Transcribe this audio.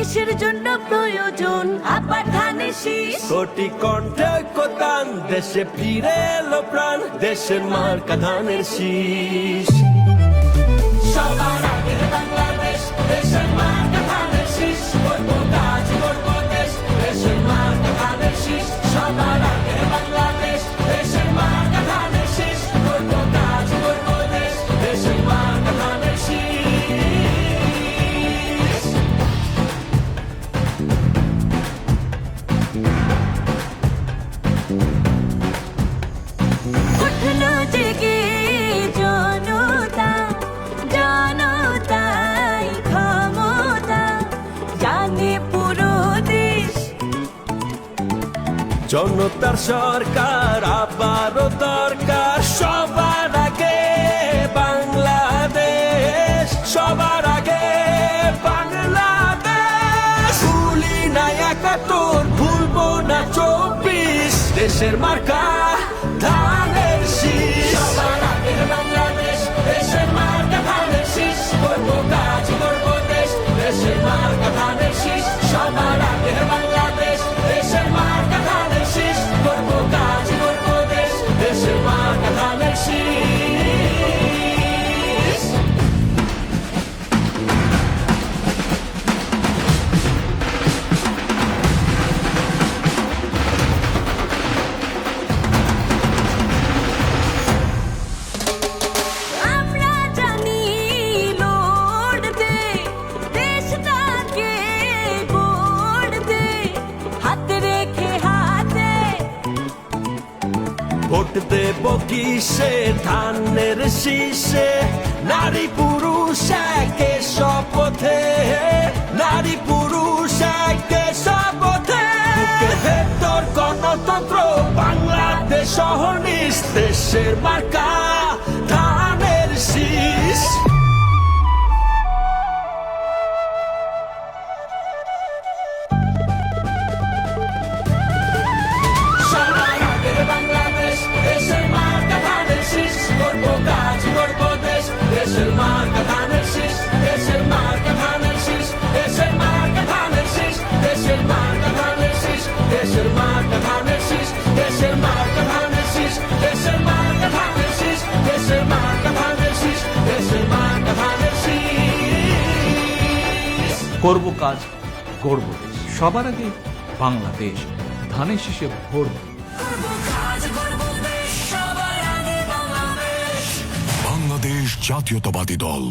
দেশের জন্য প্রয়োজন আবার ধানের শীষ। কোটি কণ্ঠে ঐক্যতান, দেশে ফিরে এলো প্রাণ, দেশের মার্কা ধানের শীষ। সবার আগে বাংলাদেশ, দেশের মার্কা ধানের শীষ। করবো কাজ করবো দেশ, দেশের মার্কা ধানের শীষ। সবার আগে বাংলাদেশ, দেশের মার্কা ধানের শীষ। করবো কাজ করবো দেশ, দেশের মার্কা ধানের শীষ। উঠলো জেগে জনতা, জনতাই ক্ষমতা, জানে পুরো দেশ। জনতার সরকার আবারও দরকার, সবার আগে বাংলাদেশ, সবার আগে বাংলাদেশ। ভুলি না ৭১, ভুলবো না ২৪, দেশের মার্কা ধানের শীষ। সবার আগে বাংলাদেশ, দেশের মার্কা ধানের শীষ। করবো কাজ করবো দেশ, দেশের মার্কা ধানের শীষ। সবার আগে বাংলাদেশ, দেশের মার্কা ধানের শীষ। করবো কাজ করবো দেশ, দেশের মার্কা ধানের শীষ। আমরা জানি লড়তে, দেশটাকে গড়তে, হাতে রেখে হাতে। ভোট দেব কিসে ধানের শীষে, নারী পুরুষ একে শপথে, নারী পুরুষ একে শপথে। বুকে ভেতর গণতন্ত্র, বাংলাদেশ সহনিশ, দেশের মার্কা ধানের শীষ। সবার আগে বাংলাদেশ, দেশের মার্কা ধানের শীষ। করবো কাজ করবো দেশ, দেশের মার্কা ধানের শীষ। দেশের মার্কা ধানের শীষ, দেশের মার্কা ধানের শীষ। দেশের মার্কা ধানের শীষ, দেশের মার্কা ধানের শীষ। দেশের মার্কা ধানের শীষ, দেশের মার্কা ধানের শীষ। দেশের মার্কা ধানের শীষ, দেশের মার্কা ধানের শীষ। করব কাজ গড়ব দেশ, সবার আগে বাংলাদেশ, ধানের শীষে ভোট দিন। বাংলাদেশ জাতীয়তাবাদী দল।